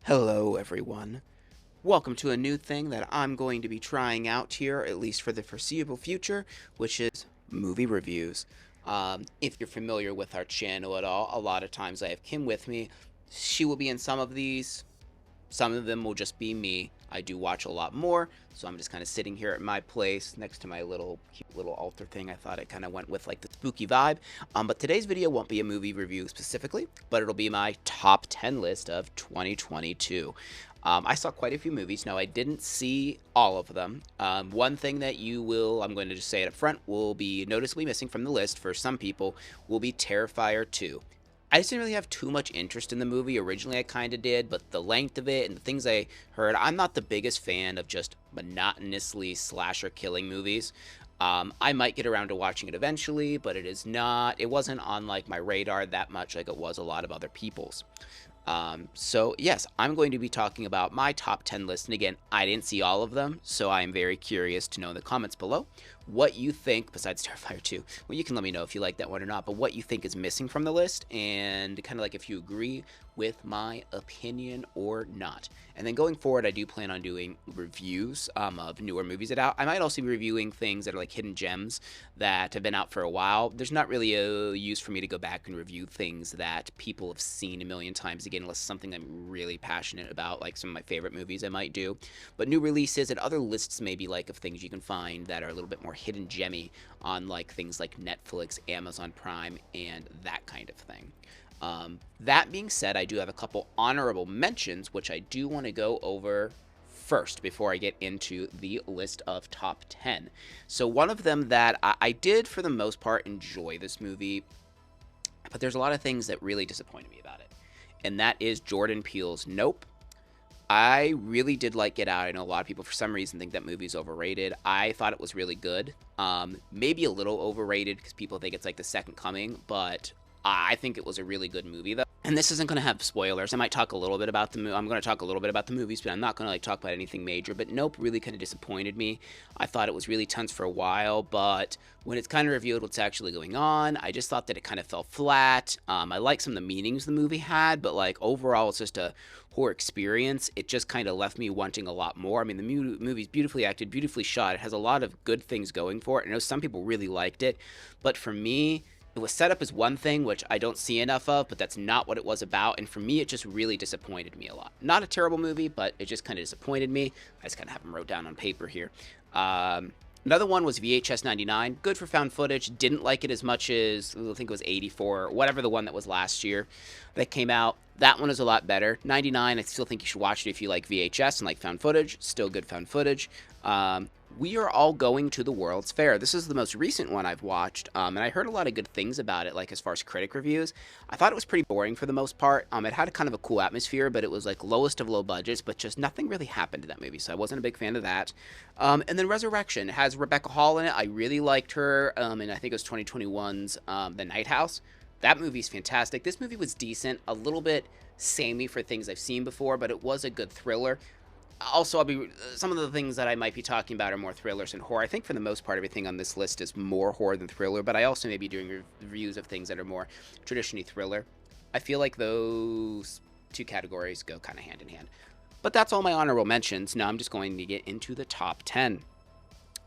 Hello, everyone. Welcome to a new thing that I'm going to be trying out here, at least for the foreseeable future, which is movie reviews. If you're familiar with our channel at all, a lot of times I have Kim with me. She will be in some of these, some of them will just be me. I do watch a lot more, so I'm just kind of sitting here at my place next to my little cute little altar thing. I thought it kind of went with like the spooky vibe. But today's video won't be a movie review specifically, but it'll be my top 10 list of 2022. I saw quite a few movies. Now, I didn't see all of them. One thing that I'm going to just say it up front, will be noticeably missing from the list for some people will be Terrifier 2. I just didn't really have too much interest in the movie. Originally, I kind of did, but the length of it and the things I heard, I'm not the biggest fan of just monotonously slasher killing movies. I might get around to watching it eventually, but it wasn't on like my radar that much like it was a lot of other people's. So yes, I'm going to be talking about my top 10 list. And again, I didn't see all of them, so I am very curious to know in the comments below what you think, besides Starfire 2. Well, you can let me know if you like that one or not, but what you think is missing from the list, and kind of like if you agree with my opinion or not. And then going forward, I do plan on doing reviews of newer movies that are out. I might also be reviewing things that are like hidden gems that have been out for a while. There's not really a use for me to go back and review things that people have seen a million times again, unless it's something I'm really passionate about, like some of my favorite movies I might do. But new releases and other lists maybe like of things you can find that are a little bit more hidden gemmy on like things like Netflix, Amazon Prime, and that kind of thing. That being said, I do have a couple honorable mentions, which I do want to go over first before I get into the list of top 10. So, one of them that I did, for the most part, enjoy this movie, but there's a lot of things that really disappointed me about it, and that is Jordan Peele's Nope. I really did like Get Out. I know a lot of people, for some reason, think that movie's overrated. I thought it was really good. Maybe a little overrated because people think it's like the second coming, but I think it was a really good movie, though. And this isn't going to have spoilers. I might talk a little bit about the movie. I'm going to talk a little bit about the movies, but I'm not going to like talk about anything major. But Nope really kind of disappointed me. I thought it was really tense for a while, but when it's kind of revealed what's actually going on, I just thought that it kind of fell flat. I like some of the meanings the movie had, but like overall, it's just a horror experience. It just kind of left me wanting a lot more. I mean, the movie's beautifully acted, beautifully shot. It has a lot of good things going for it. I know some people really liked it, but for me, it was set up as one thing, which I don't see enough of, but that's not what it was about. And for me, it just really disappointed me a lot. Not a terrible movie, but it just kind of disappointed me. I just kind of have them wrote down on paper here. Another one was VHS 99. Good for found footage. Didn't like it as much as, I think it was 84, or whatever the one that was last year that came out. That one is a lot better. 99, I still think you should watch it if you like VHS and like found footage. Still good found footage. We Are All Going to the World's Fair. This is the most recent one I've watched, and I heard a lot of good things about it, like as far as critic reviews. I thought it was pretty boring for the most part. It had a kind of a cool atmosphere, but it was like lowest of low budgets, but just nothing really happened in that movie, so I wasn't a big fan of that. And then Resurrection has Rebecca Hall in it. I really liked her, and I think it was 2021's The Night House. That movie's fantastic. This movie was decent, a little bit samey for things I've seen before, but it was a good thriller. Also, some of the things that I might be talking about are more thrillers and horror. I think for the most part, everything on this list is more horror than thriller, but I also may be doing reviews of things that are more traditionally thriller. I feel like those two categories go kind of hand in hand. But that's all my honorable mentions. Now I'm just going to get into the top 10.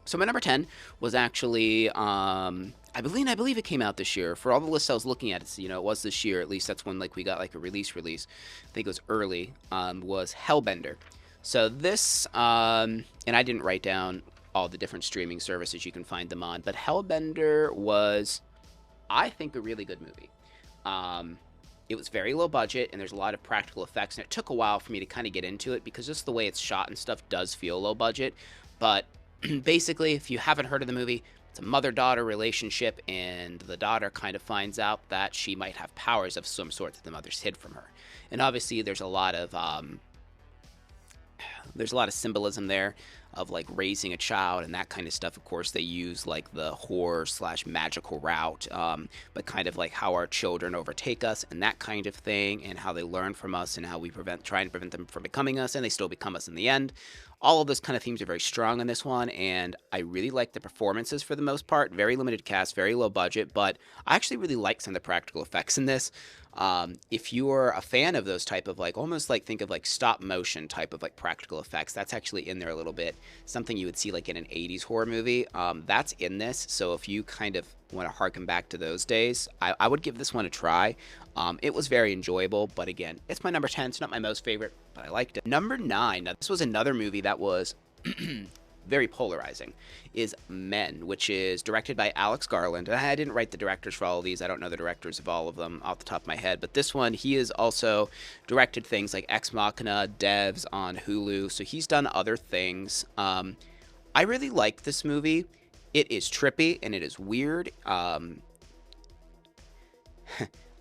So my number 10 was actually, I believe it came out this year. For all the lists I was looking at, it was this year. At least that's when like we got like a release. I think it was early. Was Hellbender. So this, and I didn't write down all the different streaming services you can find them on, but Hellbender was, I think, a really good movie. It was very low budget, and there's a lot of practical effects, and it took a while for me to kind of get into it, because just the way it's shot and stuff does feel low budget. But basically, if you haven't heard of the movie, it's a mother-daughter relationship, and the daughter kind of finds out that she might have powers of some sort that the mother's hid from her. And obviously, there's a lot of symbolism there. of like raising a child and that kind of stuff. Of course, they use like the horror slash magical route, but kind of like how our children overtake us and that kind of thing, and how they learn from us and how we try and prevent them from becoming us, and they still become us in the end. All of those kind of themes are very strong in this one, and I really like the performances for the most part. Very limited cast, very low budget, but I actually really like some of the practical effects in this. If you're a fan of those type of like almost like think of like stop motion type of like practical effects, that's actually in there a little bit. Something you would see like in an 80s horror movie. That's in this. So if you kind of want to harken back to those days, I would give this one a try. It was very enjoyable, but again, it's my number 10. It's not my most favorite, but I liked it. Number 9. Now, this was another movie that was very polarizing, is Men, which is directed by Alex Garland. I didn't write the directors for all of these. I don't know the directors of all of them off the top of my head, but this one, he has also directed things like Ex Machina, Devs on Hulu, so he's done other things. I really like this movie. It is trippy and it is weird.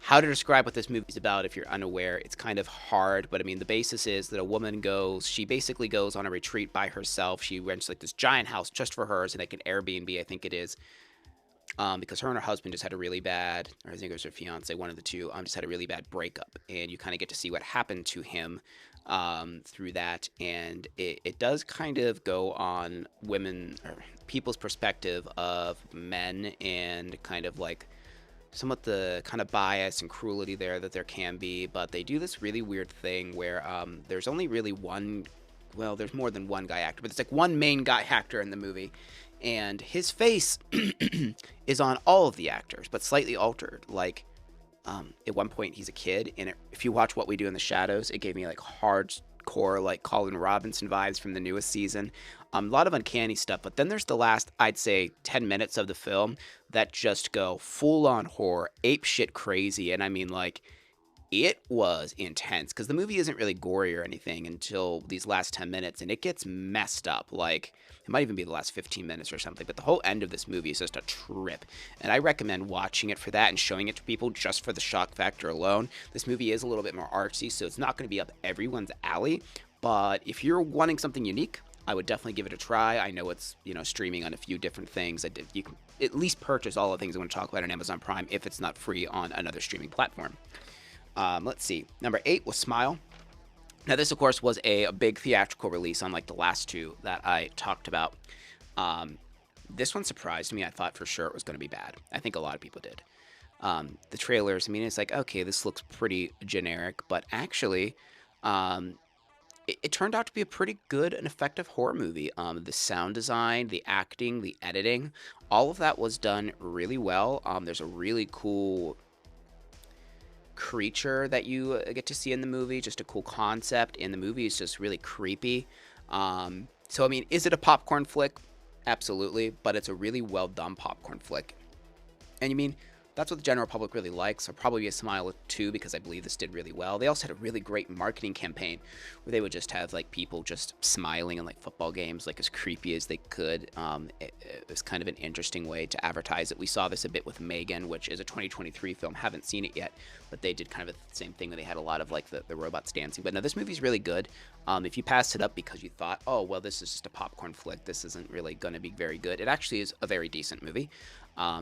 How to describe what this movie's about if you're unaware, it's kind of hard, but I mean, the basis is that a woman she basically goes on a retreat by herself. She rents like this giant house just for hers, and like an Airbnb, I think it is, because her and her husband just had a really bad, or I think it was her fiance, one of the two, just had a really bad breakup, and you kind of get to see what happened to him through that, and it does kind of go on women, or people's perspective of men, and kind of like somewhat the kind of bias and cruelty there can be, but they do this really weird thing where there's only really one, well, there's more than one guy actor, but it's like one main guy actor in the movie, and his face is on all of the actors, but slightly altered. Like, at one point he's a kid, and if you watch What We Do in the Shadows, it gave me like hardcore like Colin Robinson vibes from the newest season. A lot of uncanny stuff, but then there's the last, I'd say, 10 minutes of the film that just go full on horror, ape shit crazy, and I mean, like, it was intense, because the movie isn't really gory or anything until these last 10 minutes, and it gets messed up. Like, it might even be the last 15 minutes or something, but the whole end of this movie is just a trip, and I recommend watching it for that and showing it to people just for the shock factor alone. This movie is a little bit more artsy, so it's not going to be up everyone's alley, but if you're wanting something unique, I would definitely give it a try. I know it's, streaming on a few different things. You can at least purchase all the things I want to talk about on Amazon Prime if it's not free on another streaming platform. Let's see. Number 8 was Smile. Now, this, of course, was a big theatrical release, unlike the last two that I talked about. This one surprised me. I thought for sure it was going to be bad. I think a lot of people did. The trailers, I mean, it's like, okay, this looks pretty generic, but actually, it turned out to be a pretty good and effective horror movie. The sound design, the acting, the editing, all of that was done really well. There's a really cool creature that you get to see in the movie, just a cool concept, and the movie is just really creepy. So, I mean, is it a popcorn flick? Absolutely, but it's a really well done popcorn flick. And you mean, that's what the general public really likes, so probably a Smile too, because I believe this did really well. They also had a really great marketing campaign where they would just have like people just smiling in like football games, like as creepy as they could. It was kind of an interesting way to advertise it. We saw this a bit with Megan, which is a 2023 film. Haven't seen it yet, but they did kind of the same thing where they had a lot of like the robots dancing. But no, this movie's really good. If you passed it up because you thought, oh, well, this is just a popcorn flick, this isn't really going to be very good, it actually is a very decent movie.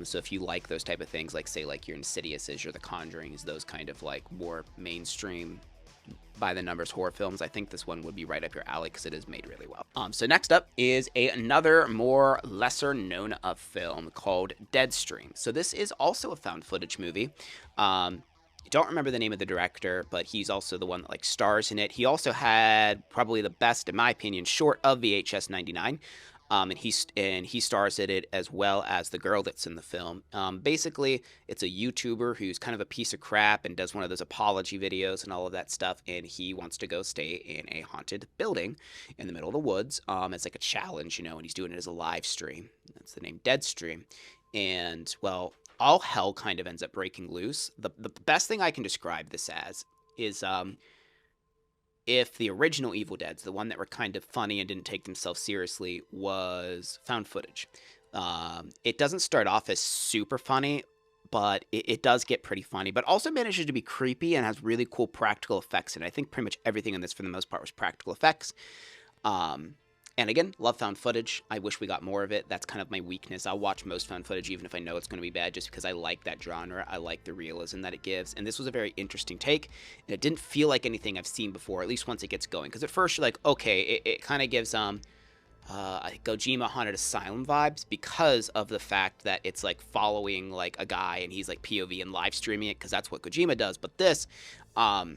So if you like those type of things, like say like your Insidiouses or The Conjurings, those kind of like more mainstream by the numbers horror films, I think this one would be right up your alley because it is made really well. So next up is another more lesser known of film called Deadstream. So this is also a found footage movie. I don't remember the name of the director, but he's also the one that like stars in it. He also had probably the best, in my opinion, short of VHS 99. And he stars in it as well as the girl that's in the film. Basically, it's a YouTuber who's kind of a piece of crap and does one of those apology videos and all of that stuff, and he wants to go stay in a haunted building in the middle of the woods. It's like a challenge, and he's doing it as a live stream. That's the name, Deadstream. And, well, all hell kind of ends up breaking loose. The best thing I can describe this as is if the original Evil Deads, the one that were kind of funny and didn't take themselves seriously, was found footage. It doesn't start off as super funny, but it does get pretty funny, but also manages to be creepy and has really cool practical effects. And I think pretty much everything in this, for the most part, was practical effects. And again, love found footage. I wish we got more of it. That's kind of my weakness. I'll watch most found footage even if I know it's going to be bad just because I like that genre. I like the realism that it gives. And this was a very interesting take. And it didn't feel like anything I've seen before, at least once it gets going. Because at first you're like, okay, it kind of gives Gojima Haunted Asylum vibes because of the fact that it's like following like a guy and he's like POV and live streaming it because that's what Kojima does. But this um,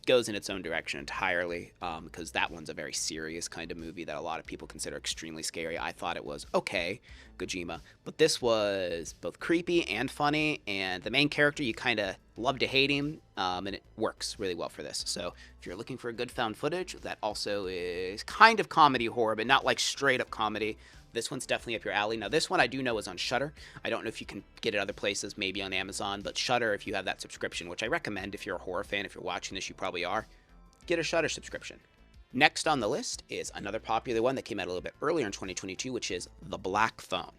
goes in its own direction entirely because that one's a very serious kind of movie that a lot of people consider extremely scary. I thought it was okay, Kojima, but this was both creepy and funny, and the main character you kind of love to hate him, and it works really well for this. So if you're looking for a good found footage that also is kind of comedy horror, but not like straight up comedy, this one's definitely up your alley. Now, this one I do know is on Shudder. I don't know if you can get it other places, maybe on Amazon, but Shudder, if you have that subscription, which I recommend if you're a horror fan, if you're watching this, you probably are, get a Shudder subscription. Next on the list is another popular one that came out a little bit earlier in 2022, which is The Black Phone.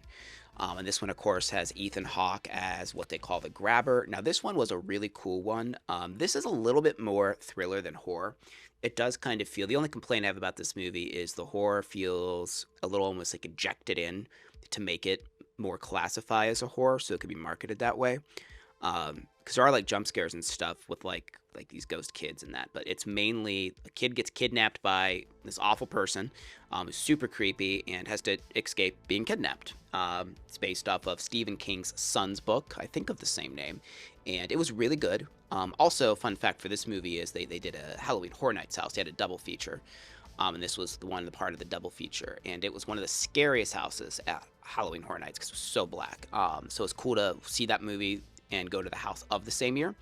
And this one, of course, has Ethan Hawke as what they call the grabber. Now, this one was a really cool one. This is a little bit more thriller than horror. It does kind of feel, the only complaint I have about this movie is the horror feels a little almost like ejected in to make it more classify as a horror, so it could be marketed that way. Because there are like jump scares and stuff with like these ghost kids and that, but it's mainly a kid gets kidnapped by this awful person who's super creepy and has to escape being kidnapped. It's based off of Stephen King's son's book, I think of the same name, and it was really good. Also, fun fact for this movie is they did a Halloween Horror Nights house. They had a double feature, and this was the part of the double feature, and it was one of the scariest houses at Halloween Horror Nights because it was so black. So it's cool to see that movie and go to the house of the same year.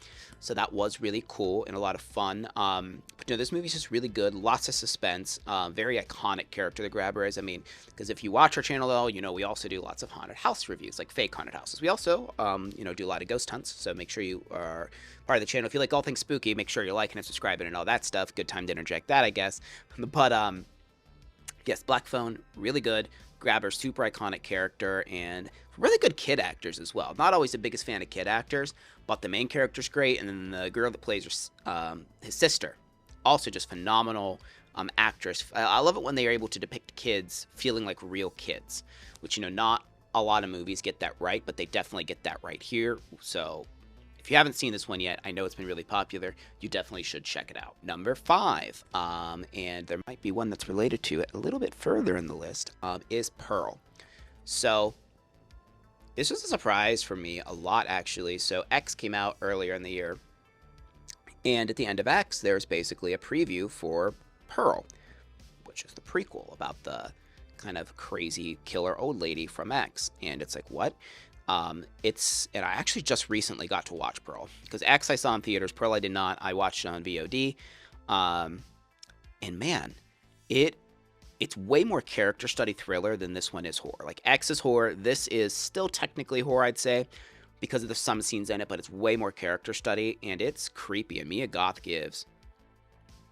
So that was really cool and a lot of fun. But no, this movie's just really good. Lots of suspense. Very iconic character the grabber is. I mean, because if you watch our channel though, you know we also do lots of haunted house reviews, like fake haunted houses. We also, do a lot of ghost hunts. So make sure you are part of the channel. If you like all things spooky, make sure you're liking and subscribing and all that stuff. Good time to interject that, I guess. But yes, Black Phone, really good. Grabber, super iconic character, and really good kid actors as well. Not always the biggest fan of kid actors, but the main character's great, and then the girl that plays his sister, also just phenomenal actress. I love it when they are able to depict kids feeling like real kids, which, not a lot of movies get that right, but they definitely get that right here. So if you haven't seen this one yet, I know it's been really popular. You definitely should check it out. Number 5, and there might be one that's related to it a little bit further in the list, is Pearl. So this was a surprise for me a lot, actually. So X came out earlier in the year, and at the end of X, there's basically a preview for Pearl, which is the prequel about the kind of crazy killer old lady from X. And it's like, what? And I actually just recently got to watch Pearl, because X I saw in theaters, Pearl I did not. I watched it on VOD, and man, it's way more character study thriller than this one is horror. Like X is horror, this is still technically horror, I'd say, because of the some scenes in it, but it's way more character study, and it's creepy. And Mia Goth gives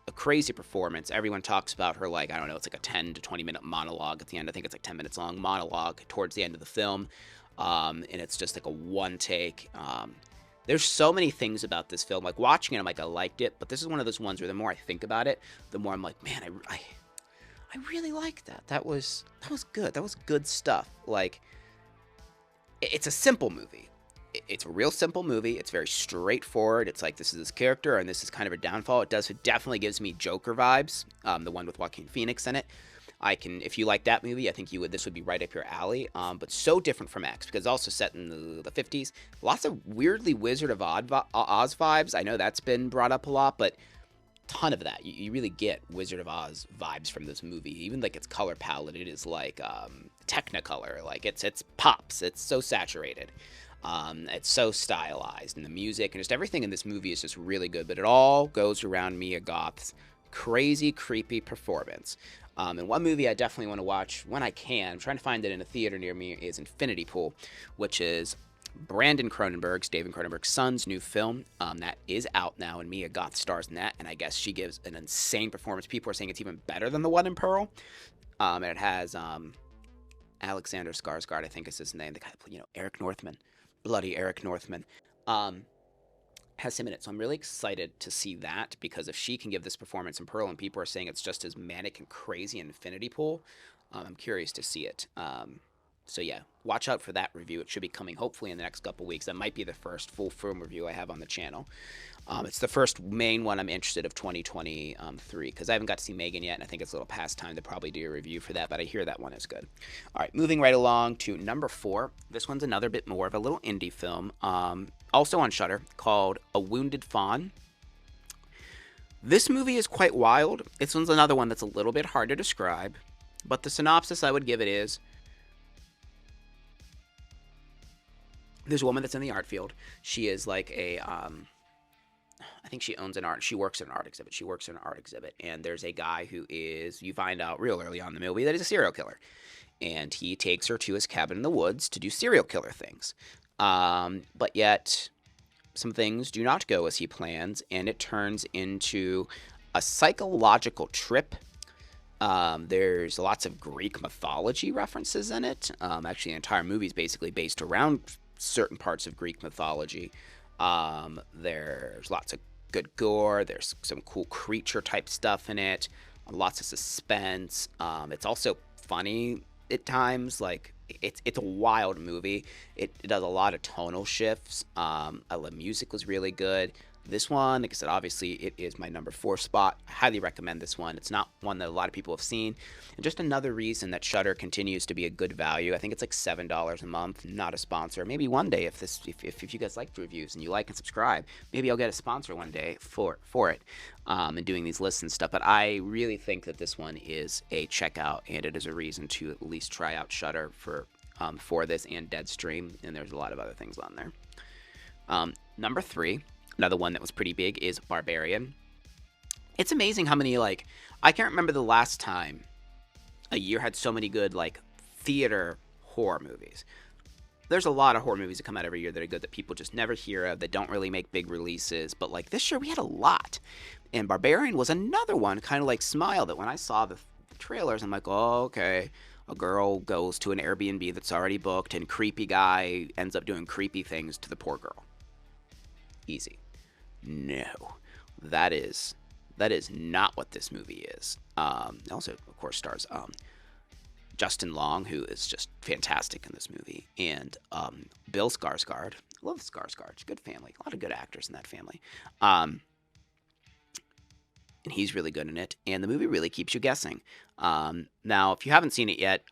a crazy performance. Everyone talks about her like, I don't know, it's like a 10 to 20 minute monologue at the end. I think it's like 10 minutes long monologue towards the end of the film. And it's just like a one take. There's so many things about this film. Like watching it, I'm like, I liked it, but this is one of those ones where the more I think about it, the more I'm like, man, I really like that. That was good. That was good stuff. Like, it's a simple movie. It's a real simple movie. It's very straightforward. It's like, this is this character, and this is kind of a downfall. It definitely gives me Joker vibes. The one with Joaquin Phoenix in it. If you like that movie, I think this would be right up your alley. But so different from X, because it's also set in the 50s. Lots of weirdly Wizard of Oz vibes. I know that's been brought up a lot, but ton of that. You really get Wizard of Oz vibes from this movie. Even like its color palette, it is like Technicolor. Like it's pops. It's so saturated. It's so stylized, and the music and just everything in this movie is just really good. But it all goes around Mia Goth's crazy, creepy performance. And one movie I definitely want to watch when I can, I'm trying to find it in a theater near me, is Infinity Pool, which is David Cronenberg's son's new film. That is out now, and Mia Goth stars in that, and I guess she gives an insane performance. People are saying it's even better than the one in Pearl. And it has Alexander Skarsgård, I think is his name, the guy, Eric Northman, bloody Eric Northman. has him in it. So I'm really excited to see that because if she can give this performance in Pearl and people are saying it's just as manic and crazy in Infinity Pool, I'm curious to see it. So yeah, watch out for that review. It should be coming hopefully in the next couple weeks. That might be the first full film review I have on the channel. It's the first main one I'm interested of 2023 because I haven't got to see Megan yet, and I think it's a little past time to probably do a review for that. But I hear that one is good. All right, moving right along to number 4. This one's another bit more of a little indie film, also on Shudder, called A Wounded Fawn. This movie is quite wild. This one's another one that's a little bit hard to describe, but the synopsis I would give it is: there's a woman that's in the art field. She is like a I think she owns an art. She works at an art exhibit. She works at an art exhibit, and there's a guy who is. You find out real early on in the movie that he's a serial killer, and he takes her to his cabin in the woods to do serial killer things. But yet, some things do not go as he plans, and it turns into a psychological trip. There's lots of Greek mythology references in it. Actually, the entire movie is basically based around certain parts of Greek mythology. There's lots of good gore. There's some cool creature type stuff in it. Lots of suspense. It's also funny at times. Like it's a wild movie. It does a lot of tonal shifts. The music was really good. This one, like I said, obviously it is my number 4 spot. I highly recommend this one. It's not one that a lot of people have seen. And just another reason that Shudder continues to be a good value. I think it's like $7 a month, not a sponsor. Maybe one day if you guys like the reviews and you like and subscribe, maybe I'll get a sponsor one day for it and doing these lists and stuff. But I really think that this one is a checkout, and it is a reason to at least try out Shudder for this and Deadstream. And there's a lot of other things on there. Number 3. Another one that was pretty big is Barbarian. It's amazing how many, like, I can't remember the last time a year had so many good, like, theater horror movies. There's a lot of horror movies that come out every year that are good that people just never hear of, that don't really make big releases. But, like, this year we had a lot. And Barbarian was another one, kind of like Smile, that when I saw the trailers, I'm like, oh, okay. A girl goes to an Airbnb that's already booked, and creepy guy ends up doing creepy things to the poor girl. Easy. No, that is not what this movie is. Also, of course, stars Justin Long, who is just fantastic in this movie, and Bill Skarsgård. I love Skarsgård. It's a good family. A lot of good actors in that family. And he's really good in it, and the movie really keeps you guessing. Now, if you haven't seen it yet,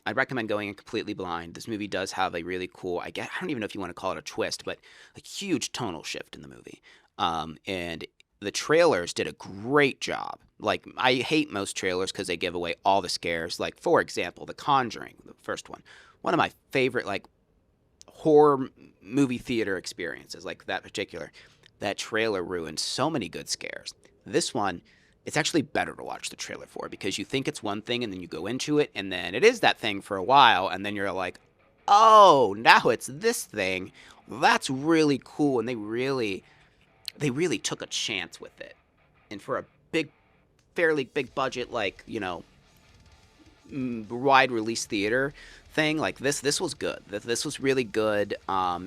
I'd recommend going in completely blind. This movie does have a really cool, I don't even know if you want to call it a twist, but a huge tonal shift in the movie. And the trailers did a great job. Like, I hate most trailers because they give away all the scares. Like, for example, The Conjuring, the first one. One of my favorite, like, horror movie theater experiences, like that particular. That trailer ruined so many good scares. This one, it's actually better to watch the trailer for because you think it's one thing and then you go into it and then it is that thing for a while and then you're like, oh, now it's this thing. That's really cool. And they really took a chance with it. And for a fairly big budget, like, wide release theater thing, like this was good. This was really good.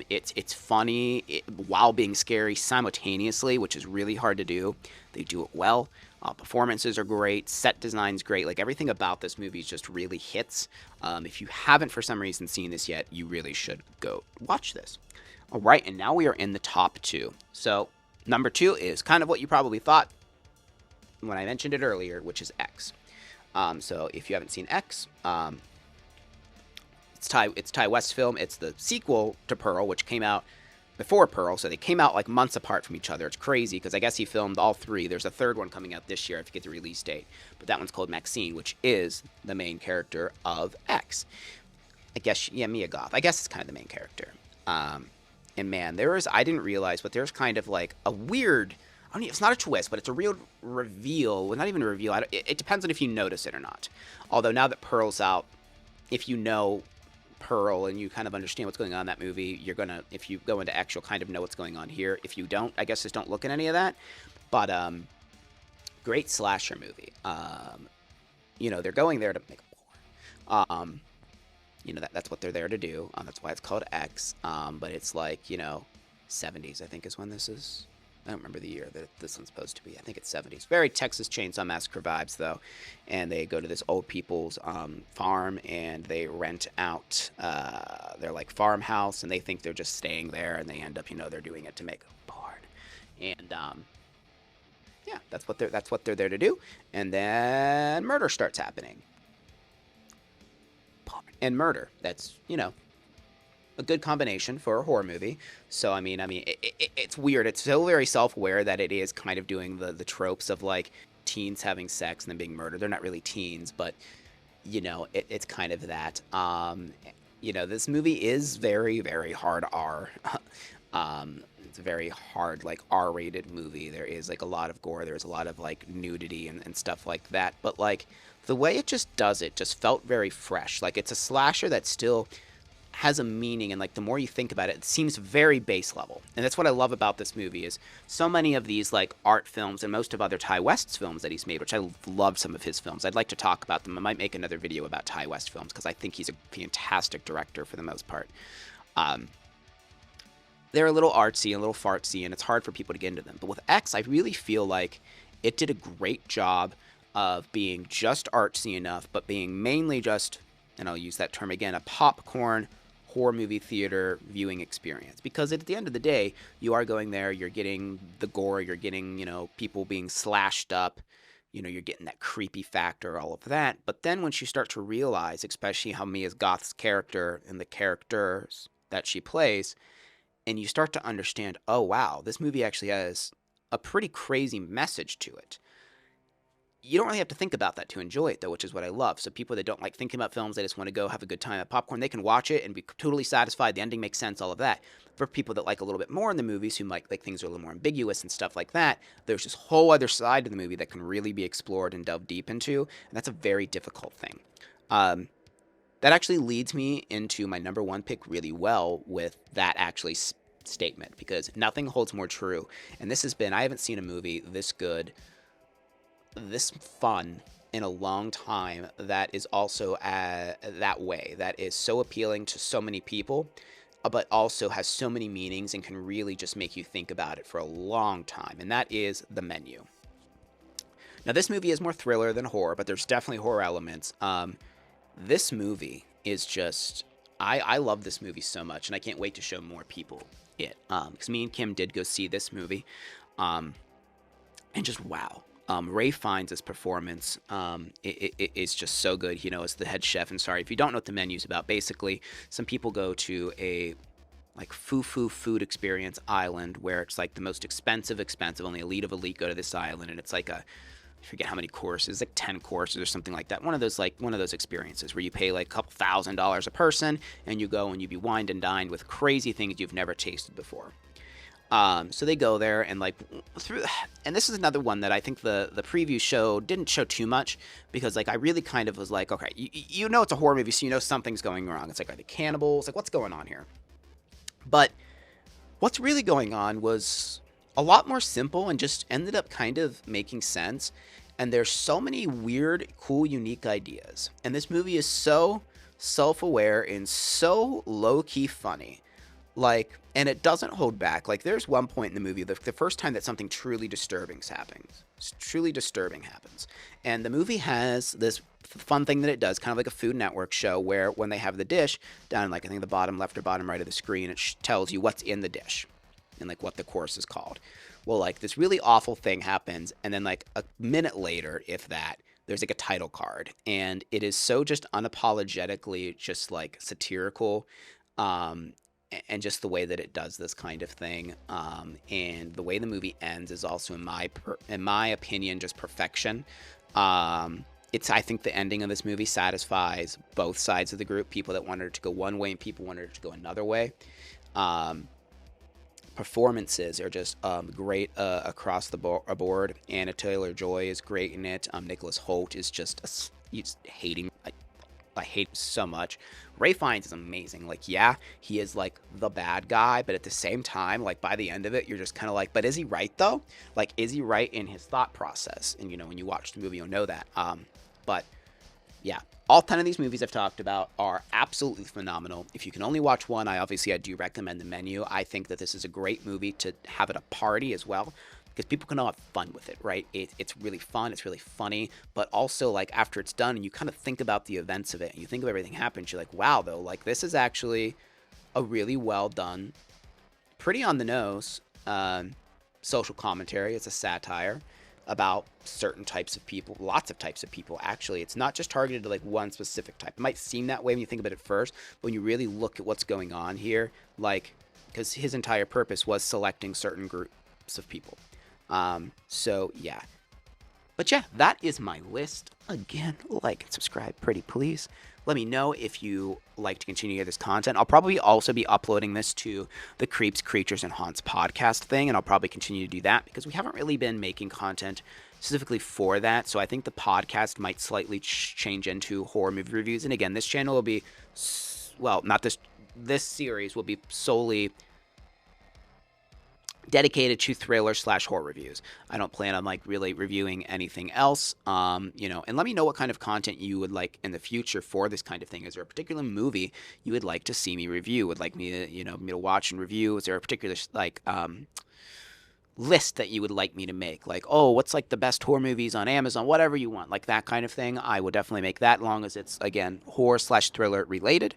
It's funny while being scary simultaneously, which is really hard to do. They do it well. Performances are great. Set design's great. Like, everything about this movie just really hits. If you haven't for some reason seen this yet, you really should go watch this. All right, and now we are in the top 2. So number 2 is kind of what you probably thought when I mentioned it earlier, which is X. So if you haven't seen X, it's Ty West's film. It's the sequel to Pearl, which came out before Pearl, so they came out like months apart from each other. It's crazy because I guess he filmed all 3. There's a third one coming out this year. I forget the release date, but that one's called Maxine, which is the main character of X. I guess, yeah, Mia Goth. I guess it's kind of the main character. And man, I didn't realize, but there's kind of like a weird, it's not a twist, but it's a real reveal. Well, not even a reveal. It depends on if you notice it or not. Although now that Pearl's out, if you know Pearl and you kind of understand what's going on in that movie, if you go into X, you'll kind of know what's going on here. If you don't, I guess just don't look at any of that. But great slasher movie. They're going there to make a porn. That's what they're there to do. That's why it's called X. But it's like, 70s, I think, is when this is. I don't remember the year that this one's supposed to be. I think it's 70s. Very Texas Chainsaw Massacre vibes, though. And they go to this old people's farm, and they rent out their like farmhouse, and they think they're just staying there, and they end up, they're doing it to make a barn. And yeah, that's what they're there to do. And then murder starts happening. And murder. That's a good combination for a horror movie. So it's weird. It's so very self-aware that it is kind of doing the tropes of like teens having sex and then being murdered. They're not really teens, but it's kind of that. This movie is very, very hard R. It's a very hard, like R-rated movie. There is like a lot of gore. There's a lot of like nudity and stuff like that. But like the way it just does it just felt very fresh. Like it's a slasher that still has a meaning, and like the more you think about it, it seems very base level. And that's what I love about this movie is so many of these like art films and most of other Ty West's films that he's made, which I love some of his films. I'd like to talk about them. I might make another video about Ty West films because I think he's a fantastic director for the most part. They're a little artsy, a little fartsy, and it's hard for people to get into them. But with X, I really feel like it did a great job of being just artsy enough, but being mainly just, and I'll use that term again, a popcorn horror movie theater viewing experience. Because at the end of the day, you are going there, you're getting the gore, you're getting, people being slashed up, you're getting that creepy factor, all of that. But then once you start to realize, especially how Mia Goth's character and the characters that she plays, and you start to understand, oh wow, this movie actually has a pretty crazy message to it. You don't really have to think about that to enjoy it, though, which is what I love. So people that don't like thinking about films, they just want to go have a good time at popcorn, they can watch it and be totally satisfied. The ending makes sense, all of that. For people that like a little bit more in the movies, who might like things are a little more ambiguous and stuff like that, there's this whole other side of the movie that can really be explored and delved deep into, and that's a very difficult thing. That actually leads me into my number one pick really well with that actually statement, because nothing holds more true. And this has been, I haven't seen a movie this good, this fun in a long time that is also that way, that is so appealing to so many people, but also has so many meanings and can really just make you think about it for a long time, and that is The Menu. Now, this movie is more thriller than horror, but there's definitely horror elements. This movie is just, I love this movie so much, and I can't wait to show more people it. Because me and Kim did go see this movie, and just wow. Ray Fiennes' performance is just so good, as the head chef. And sorry, if you don't know what The Menu's about, basically, some people go to a like foo-foo food experience island where it's like the most expensive, only elite of elite go to this island, and it's like I forget how many courses, like 10 courses or something like that. One of those experiences where you pay like a couple $1,000s a person, and you go and you be wined and dined with crazy things you've never tasted before. So they go there and like and this is another one that I think the preview show didn't show too much, because like I really kind of was like, okay, it's a horror movie, so something's going wrong. It's like, are they cannibals? Like, what's going on here? But what's really going on was a lot more simple and just ended up kind of making sense. And there's so many weird, cool, unique ideas. And this movie is so self-aware and so low-key funny. Like, and it doesn't hold back. Like, there's one point in the movie, the first time that something truly disturbing happens. And the movie has this fun thing that it does, kind of like a Food Network show, where when they have the dish, down in like, I think the bottom left or bottom right of the screen, it tells you what's in the dish and like what the course is called. Well, like this really awful thing happens, and then like a minute later, if that, there's like a title card, and it is so just unapologetically just like satirical, and just the way that it does this kind of thing, and the way the movie ends is also in my opinion just perfection. I think the ending of this movie satisfies both sides of the group, people that wanted it to go one way and people wanted it to go another way. Performances are just great across the board. Anna Taylor-Joy is great in it. Nicholas Hoult is just hating. I hate him so much. Ray Fiennes is amazing. Like, yeah, he is like the bad guy, but at the same time, like by the end of it, you're just kind of like, but is he right though? Like, is he right in his thought process? And when you watch the movie, you'll know that. But Yeah, all 10 of these movies I've talked about are absolutely phenomenal. If you can only watch one, I do recommend The Menu. I think that this is a great movie to have at a party as well, because people can all have fun with it, right? It's really fun, it's really funny, but also like after it's done and you kind of think about the events of it and you think of everything happened, you're like, wow, though, like this is actually a really well done, pretty on the nose social commentary. It's a satire about certain types of people, lots of types of people. Actually, it's not just targeted to like one specific type. It might seem that way when you think about it first, but when you really look at what's going on here, like, because his entire purpose was selecting certain groups of people. So yeah, but yeah, that is my list. Again, like and subscribe, pretty please. Let me know if you like to continue this content. I'll probably also be uploading this to the Creeps, Creatures, and Haunts podcast thing, and I'll probably continue to do that because we haven't really been making content specifically for that. So I think the podcast might slightly change into horror movie reviews. And again, this channel will be, well, not this, this series will be solely dedicated to thriller slash horror reviews. I don't plan on like really reviewing anything else. And let me know what kind of content you would like in the future for this kind of thing. Is there a particular movie you would like to see me review? Would like me to, me to watch and review? Is there a particular like list that you would like me to make? Like, oh, what's like the best horror movies on Amazon? Whatever you want, like that kind of thing. I will definitely make that, as long as it's again horror slash thriller related.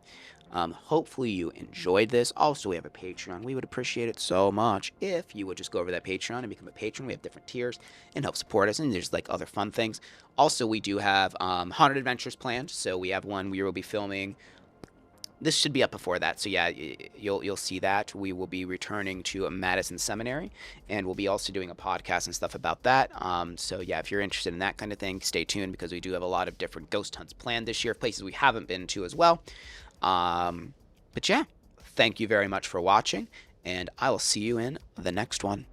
Hopefully you enjoyed this. Also, we have a Patreon. We would appreciate it so much if you would just go over that Patreon and become a patron. We have different tiers and help support us, and there's like other fun things. Also, we do have Haunted Adventures planned. So we have one we will be filming. This should be up before that, so yeah, you'll see that. We will be returning to Madison Seminary, and we'll be also doing a podcast and stuff about that. So yeah, if you're interested in that kind of thing, stay tuned, because we do have a lot of different ghost hunts planned this year, places we haven't been to as well. But yeah, thank you very much for watching, and I will see you in the next one.